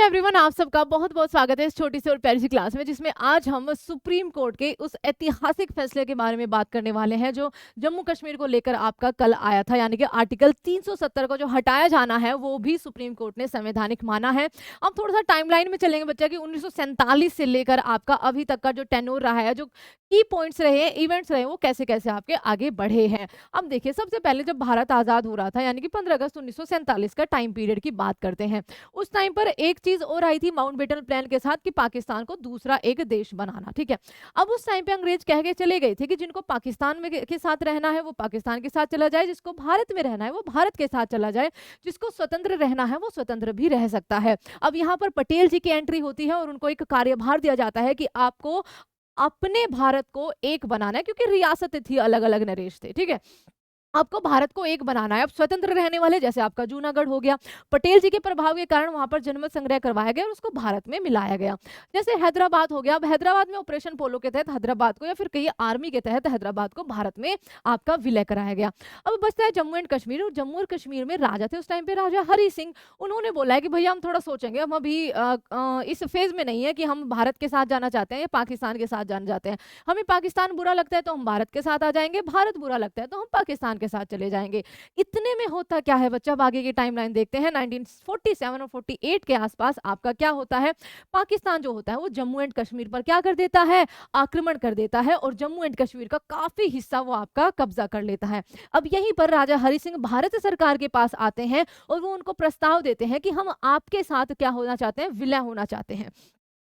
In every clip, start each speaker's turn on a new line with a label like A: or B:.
A: Everyone, आप सबका बहुत बहुत स्वागत है इस छोटी सी और प्यारी सी क्लास में, जिसमें आज हम सुप्रीम कोर्ट के उस ऐतिहासिक फैसले के बारे में बात करने वाले हैं जो जम्मू कश्मीर को लेकर आपका कल आया था। यानी कि आर्टिकल 370 को जो हटाया जाना है वो भी सुप्रीम कोर्ट ने संवैधानिक माना है। अब थोड़ा सा टाइमलाइन में चलेंगे बच्चा कि 1947 से लेकर आपका अभी तक का जो टेन्योर रहा है, जो की पॉइंट्स रहे हैं, इवेंट्स रहे हैं, वो कैसे कैसे आपके आगे बढ़े हैं। अब देखिए, सबसे पहले जब भारत आजाद हो रहा था, यानी कि 15 अगस्त 1947 का टाइम पीरियड की बात करते हैं। उस टाइम पर एक चीज और आई थी माउंटबेटन प्लान के साथ कि पाकिस्तान को दूसरा एक देश बनाना। ठीक है, अब उस टाइम पे अंग्रेज कह के चले गए थे कि जिनको पाकिस्तान में के साथ रहना है वो पाकिस्तान के साथ चला जाए, जिसको भारत में रहना है वो भारत के साथ चला जाए, जिसको स्वतंत्र रहना है वो स्वतंत्र भी रह सकता है। अब यहाँ पर पटेल जी की एंट्री होती है और उनको एक कार्यभार दिया जाता है कि आपको अपने भारत को एक बनाना है, क्योंकि रियासतें थी, अलग अलग नरेश थे। ठीक है, आपको भारत को एक बनाना है। अब स्वतंत्र रहने वाले जैसे आपका जूनागढ़ हो गया, पटेल जी के प्रभाव के कारण वहां पर जनमत संग्रह करवाया गया और उसको भारत में मिलाया गया। जैसे हैदराबाद हो गया, अब हैदराबाद में ऑपरेशन पोलो के तहत हैदराबाद को, या फिर कहीं आर्मी के तहत हैदराबाद को भारत में आपका विलय कराया गया। अब बचता है जम्मू एंड कश्मीर, और जम्मू और कश्मीर में राजा थे उस टाइम पे राजा हरि सिंह। उन्होंने बोला है कि भैया हम थोड़ा सोचेंगे, हम अभी इस फेज में नहीं है कि हम भारत के साथ जाना चाहते हैं या पाकिस्तान के साथ जाना चाहते हैं। हमें पाकिस्तान बुरा लगता है तो हम भारत के साथ आ जाएंगे, भारत बुरा लगता है तो हम पाकिस्तान के साथ चले जाएंगे। इतने में होता क्या है बच्चा, अब आगे की टाइमलाइन देखते हैं। 1947 और 48 के आसपास आपका क्या होता है, पाकिस्तान जो होता है वो जम्मू एंड कश्मीर पर क्या कर देता है, आक्रमण कर देता है, और जम्मू एंड कश्मीर का काफी हिस्सा वो आपका कब्जा कर लेता है। अब यहीं पर राजा हरि सिंह भारत सरकार के पास आते हैं और वो उनको प्रस्ताव देते हैं कि हम आपके साथ क्या होना चाहते हैं, विलय होना चाहते हैं।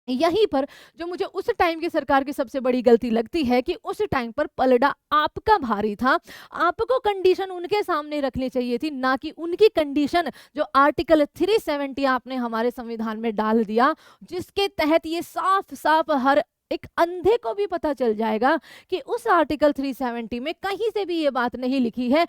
A: यहीं पर जो मुझे उस टाइम की सरकार की सबसे बड़ी गलती लगती है कि उस टाइम पर पलड़ा आपका भारी था। आपको कंडीशन उनके सामने रखनी चाहिए थी, ना कि उनकी कंडीशन जो आर्टिकल 370 आपने हमारे संविधान में डाल दिया, जिसके तहत ये साफ साफ हर एक अंधे को भी पता चल जाएगा कि उस आर्टिकल 370 में कहीं से भी ये बात नहीं लिखी है,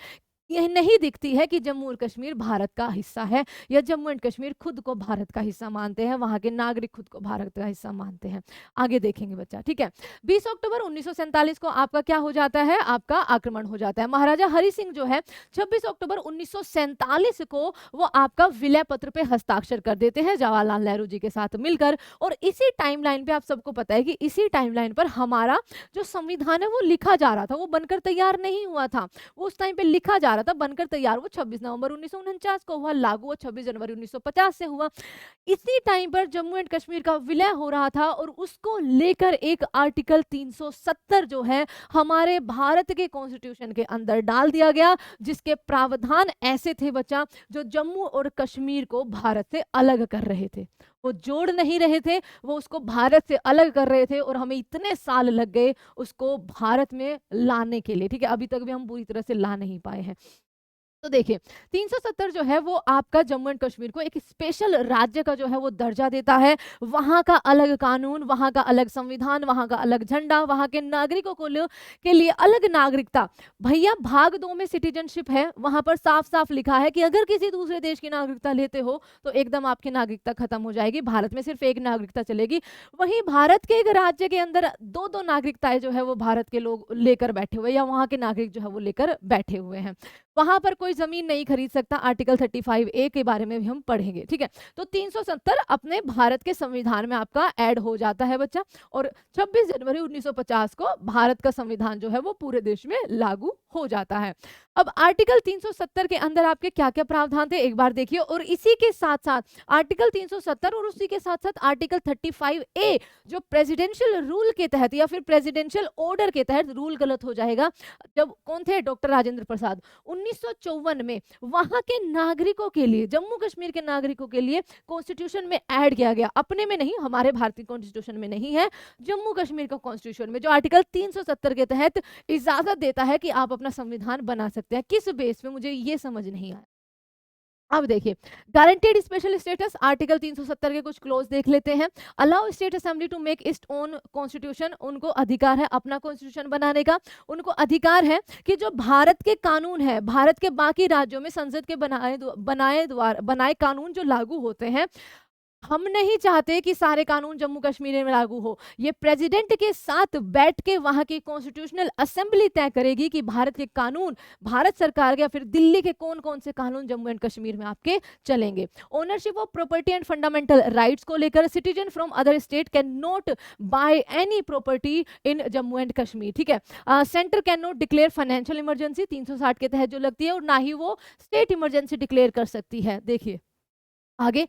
A: यह नहीं दिखती है कि जम्मू और कश्मीर भारत का हिस्सा है, या जम्मू एंड कश्मीर खुद को भारत का हिस्सा मानते हैं, वहां के नागरिक खुद को भारत का हिस्सा मानते हैं। आगे देखेंगे बच्चा। ठीक है, 20 अक्टूबर 1947 को आपका क्या हो जाता है, आपका आक्रमण हो जाता है। महाराजा हरि सिंह जो है 26 अक्टूबर 1947 को वो आपका विलय पत्र पे हस्ताक्षर कर देते हैं जवाहरलाल नेहरू जी के साथ मिलकर। और इसी टाइमलाइन पे आप सबको पता है कि इसी टाइमलाइन पर हमारा जो संविधान है वो लिखा जा रहा था, वो बनकर तैयार नहीं हुआ था, वो उस टाइम पे लिखा जा रहा था, बनकर तैयार वो 26 नवंबर 1949 को हुआ, लागू वो 26 जनवरी 1950 से हुआ। इसी टाइम पर जम्मू एंड कश्मीर का विलय हो रहा था और उसको लेकर एक आर्टिकल 370 जो है हमारे भारत के कॉन्स्टिट्यूशन के अंदर डाल दिया गया, जिसके प्रावधान ऐसे थे बच्चा, जो जम्मू और कश्मीर को भारत से अलग कर रहे थे। वो जोड़ नहीं रहे थे, वो उसको भारत से अलग कर रहे थे, और हमें इतने साल लग गए उसको भारत में लाने के लिए। ठीक है, अभी तक भी हम पूरी तरह से ला नहीं पाए हैं। तो देखिए, 370 जो है वो आपका जम्मू एंड कश्मीर को एक स्पेशल राज्य का जो है वो दर्जा देता है। वहां का अलग कानून, वहां का अलग संविधान, वहां का अलग झंडा, वहां के नागरिकों को के लिए अलग नागरिकता। भैया भाग 2 में सिटीजनशिप है, वहां पर साफ साफ लिखा है कि अगर किसी दूसरे देश की नागरिकता लेते हो तो एकदम आपकी नागरिकता खत्म हो जाएगी, भारत में सिर्फ एक नागरिकता चलेगी। वहीं भारत के एक राज्य के अंदर दो दो नागरिकताएं जो है वो भारत के लोग लेकर बैठे हुए, या वहां के नागरिक जो है वो लेकर बैठे हुए हैं। वहां पर कोई जमीन नहीं खरीद सकता, आर्टिकल 35A के बारे में भी हम पढ़ेंगे। ठीक है, तो 370 अपने भारत के संविधान में आपका ऐड हो जाता है बच्चा, और 26 जनवरी 1950 को भारत का संविधान जो है वो पूरे देश में लागू हो जाता है। अब आर्टिकल 370 के अंदर आपके क्या क्या प्रावधान थे एक बार देखिए, और इसी के साथ साथ आर्टिकल 370 और उसी के साथ साथ आर्टिकल 35A जो प्रेसिडेंशियल रूल के तहत या फिर प्रेसिडेंशियल ऑर्डर के तहत, रूल गलत हो जाएगा, जब कौन थे, डॉक्टर राजेंद्र प्रसाद, 1954 में वहां के नागरिकों के लिए, जम्मू कश्मीर के नागरिकों के लिए कॉन्स्टिट्यूशन में ऐड किया गया, अपने में नहीं, हमारे भारतीय कॉन्स्टिट्यूशन में नहीं है, जम्मू कश्मीर का कॉन्स्टिट्यूशन में, जो आर्टिकल 370 के तहत इजाजत देता है कि आप अपना संविधान बना सकते हैं। किस बेस पे, मुझे ये समझ नहीं आया। अब देखिए, गारंटेड स्पेशल स्टेटस, आर्टिकल 370 के कुछ क्लोज देख लेते हैं। Allow state assembly to make its own constitution, उनको अधिकार है अपना कॉन्स्टिट्यूशन बनाने का। उनको अधिकार है कि जो भारत के कानून है, भारत के बाकी राज्यों में संसद के बनाए कानून जो लागू होते हैं, हम नहीं चाहते कि सारे कानून जम्मू कश्मीर में लागू हो। ये प्रेसिडेंट के साथ बैठ के वहां की कॉन्स्टिट्यूशनल असेंबली तय करेगी कि भारत के कानून, भारत सरकार के या फिर दिल्ली के कौन कौन से कानून जम्मू एंड कश्मीर में आपके चलेंगे। Ownership of property and fundamental rights को लेकर citizen from other state can not by any property in Jammu and Kashmir, ठीक है। Centre can not declare financial emergency 360 के तहत जो लगती है, और ना ही वो स्टेट इमरजेंसी डिक्लेयर कर सकती है। देखिए आगे,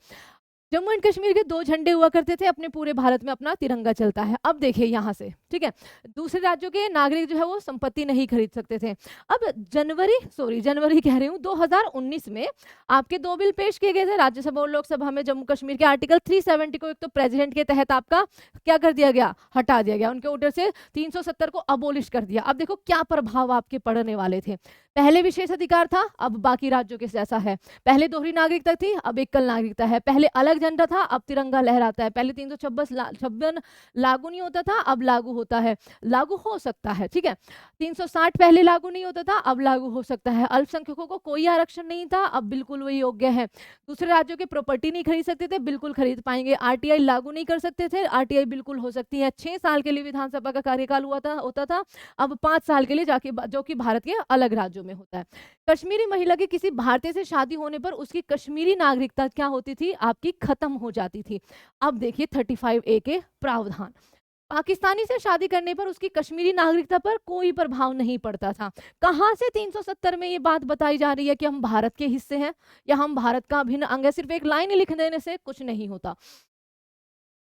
A: जम्मू एंड कश्मीर के 2 झंडे हुआ करते थे, अपने पूरे भारत में अपना तिरंगा चलता है। अब देखिए यहाँ से, ठीक है, दूसरे राज्यों के नागरिक जो है वो संपत्ति नहीं खरीद सकते थे। अब जनवरी कह रही हूँ 2019 में आपके 2 बिल पेश किए गए थे राज्यसभा और लोकसभा में। जम्मू कश्मीर के आर्टिकल 370 को एक तो प्रेसिडेंट के तहत आपका क्या कर दिया गया, हटा दिया गया, उनके ऑर्डर से 370 को अबोलिश कर दिया। अब देखो क्या प्रभाव आपके पड़ने वाले थे। पहले विशेष अधिकार था, अब बाकी राज्यों के जैसा है। पहले दोहरी नागरिकता थी, अब एकल नागरिकता है। पहले अलग झंडा था, अब तिरंगा लहराता है। पहले 356 लागू नहीं होता था, अब लागू होता है, लागू हो सकता है, ठीक है। 360 पहले लागू नहीं होता था, अब लागू हो सकता है। अल्पसंख्यकों को कोई आरक्षण नहीं था, अब बिल्कुल वही योग्य है। दूसरे राज्यों के प्रॉपर्टी नहीं खरीद सकते थे, बिल्कुल खरीद पाएंगे। आरटीआई लागू नहीं कर सकते थे, आरटीआई बिल्कुल हो सकती है। 6 साल के लिए विधानसभा का कार्यकाल होता था, अब 5 साल के लिए जाके, जो कि भारत के अलग राज्यों में होता है। कश्मीरी महिला की किसी भारतीय से शादी होने पर उसकी कश्मीरी नागरिकता क्या होती थी, आपकी खत्म हो जाती थी। अब देखिए 35A के प्रावधान, पाकिस्तानी से शादी करने पर उसकी कश्मीरी नागरिकता पर कोई प्रभाव नहीं पड़ता था। कहां से 370 में ये बात बताई जा रही है कि हम भारत के हिस्से हैं या हम भारत का अभिन्न अंग है? सिर्फ एक लाइन लिख देने से कुछ नहीं होता।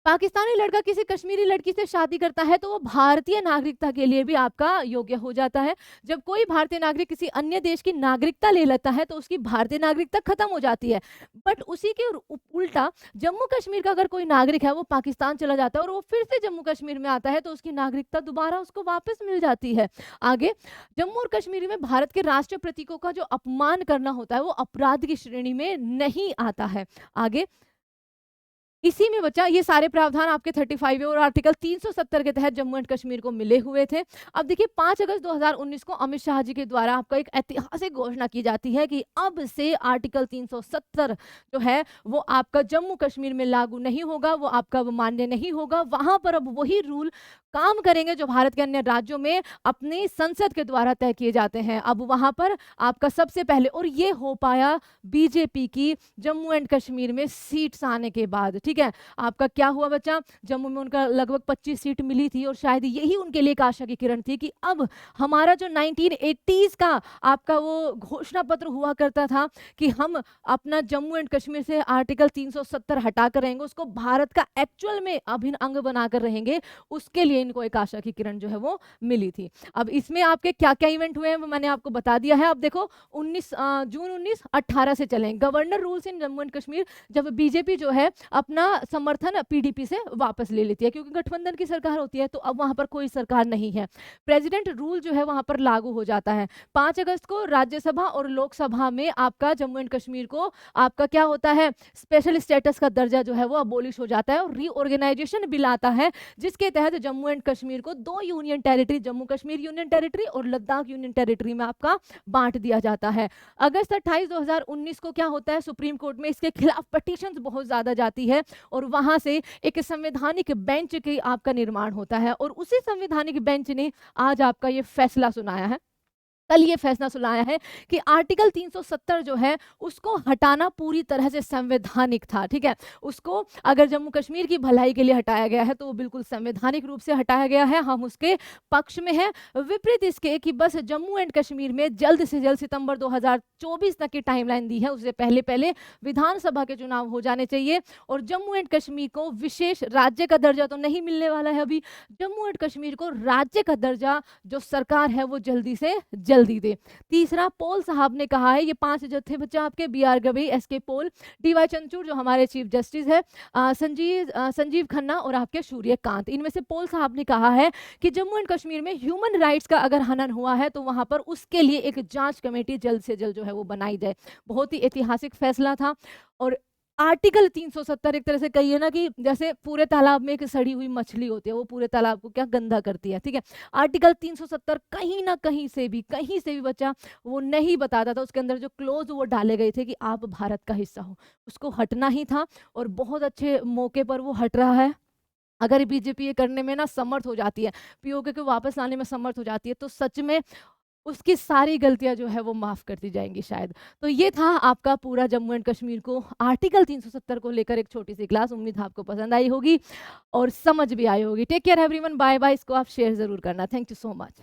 A: पाकिस्तानी लड़का किसी कश्मीरी लड़की से शादी करता है तो वो भारतीय नागरिकता के लिए भी आपका योग्य हो जाता है। जब कोई भारतीय नागरिक किसी अन्य देश की नागरिकता ले लेता है तो उसकी भारतीय नागरिकता खत्म हो जाती है। बट उसी के उल्टा जम्मू कश्मीर का अगर कोई नागरिक है वो पाकिस्तान चला जाता है और वो फिर से जम्मू कश्मीर में आता है तो उसकी नागरिकता दोबारा उसको वापस मिल जाती है। आगे, जम्मू और कश्मीर में भारत के राष्ट्रीय प्रतीकों का जो अपमान करना होता है वो अपराध की श्रेणी में नहीं आता है। आगे, इसी में बच्चा ये सारे प्रावधान आपके 35 और आर्टिकल 370 के तहत जम्मू एंड कश्मीर को मिले हुए थे। अब देखिए 5 अगस्त 2019 को अमित शाह जी के द्वारा आपका एक ऐतिहासिक घोषणा की जाती है कि अब से आर्टिकल 370 जो है वो आपका जम्मू कश्मीर में लागू नहीं होगा, वो आपका मान्य नहीं होगा। वहां पर अब वही रूल काम करेंगे जो भारत के अन्य राज्यों में अपनी संसद के द्वारा तय किए जाते हैं। अब वहां पर आपका सबसे पहले, और ये हो पाया बीजेपी की जम्मू एंड कश्मीर में सीट्स आने के बाद, ठीक है। आपका क्या हुआ बच्चा, जम्मू में उनका लगभग 25 सीट मिली थी और शायद यही उनके लिए एक आशा की किरण थी कि अब हमारा जो 1980s का आपका वो घोषणा पत्र हुआ करता था कि हम अपना जम्मू एंड कश्मीर से आर्टिकल 370 हटाकर रहेंगे, उसको भारत का एक्चुअल में अभिन्न अंग बनाकर रहेंगे, उसके लिए इनको एक आशा की किरण जो है वो मिली थी। अब इसमें आपके क्या क्या इवेंट हुए हैं वो मैंने आपको बता दिया है। अब देखो जून 1918 से चलें governor rules in Jammu and Kashmir, जब बीजेपी जो है अपना समर्थन पीडीपी से वापस ले लेती है क्योंकि गठबंधन की सरकार होती है तो अब वहां पर कोई सरकार नहीं है। प्रेसिडेंट रूल जो है वहां पर लागू हो जाता है। 5 अगस्त को राज्यसभा और लोकसभा में आपका जम्मू एंड कश्मीर को आपका क्या होता है, स्पेशल स्टेटस का दर्जा जो है वो अबोलिश हो जाता है और रीऑर्गेनाइजेशन बिल आता है जिसके तहत जम्मू एंड कश्मीर को 2 union territory, Jammu Kashmir union territory और लद्दाख यूनियन टेरिटरी में आपका बांट दिया जाता है। अगस्त 28 2019 को क्या होता है, सुप्रीम कोर्ट में इसके खिलाफ पटिशंस बहुत ज्यादा जाती है और वहां से एक संवैधानिक बेंच की आपका निर्माण होता है और उसी संवैधानिक बेंच ने आज आपका ये फैसला सुनाया है, कल ये फैसला सुनाया है कि आर्टिकल 370 जो है उसको हटाना पूरी तरह से संवैधानिक था, ठीक है। उसको अगर जम्मू कश्मीर की भलाई के लिए हटाया गया है तो वो बिल्कुल संवैधानिक रूप से हटाया गया है, हम उसके पक्ष में हैं। विपरीत इसके कि बस जम्मू एंड कश्मीर में जल्द से जल्द सितंबर 2024 तक की टाइमलाइन दी है, उससे पहले पहले विधानसभा के चुनाव हो जाने चाहिए और जम्मू एंड कश्मीर को विशेष राज्य का दर्जा तो नहीं मिलने वाला है अभी, जम्मू एंड कश्मीर को राज्य का दर्जा जो सरकार है वो जल्दी से जल्दी दे। तीसरा, पोल साहब ने कहा है, ये 5 जज थे बच्चा आपके, BR गवई, SK पोल, DY चंद्रचूड़ जो हमारे चीफ जस्टिस है, संजीव खन्ना और आपके सूर्यकांत, इनमें से पोल साहब ने कहा है कि जम्मू एंड कश्मीर में ह्यूमन राइट्स का अगर हनन हुआ है तो वहां पर उसके लिए एक जांच कमेटी जल्द से जल्द जो है वो बनाई जाए। बहुत ही ऐतिहासिक फैसला था और आर्टिकल 370 एक तरह से कहिए ना कि जैसे पूरे तालाब में एक सड़ी हुई मछली होती है, वो पूरे तालाब को क्या गंदा करती है, ठीक है। आर्टिकल 370 कहीं ना कहीं से भी बच्चा वो नहीं बताता था, उसके अंदर जो क्लोज वो डाले गए थे कि आप भारत का हिस्सा हो, उसको हटना ही था। और बहुत अच्छे मौके पर वो हट रहा है। अगर बीजेपी ये करने में ना समर्थ हो जाती है, पीओके को वापस लाने में समर्थ हो जाती है, तो सच में उसकी सारी गलतियां जो है वो माफ कर दी जाएंगी शायद। तो ये था आपका पूरा जम्मू एंड कश्मीर को आर्टिकल 370 को लेकर एक छोटी सी क्लास। उम्मीद है आपको पसंद आई होगी और समझ भी आई होगी। Take care everyone, bye bye. इसको आप शेयर जरूर करना। Thank you so much.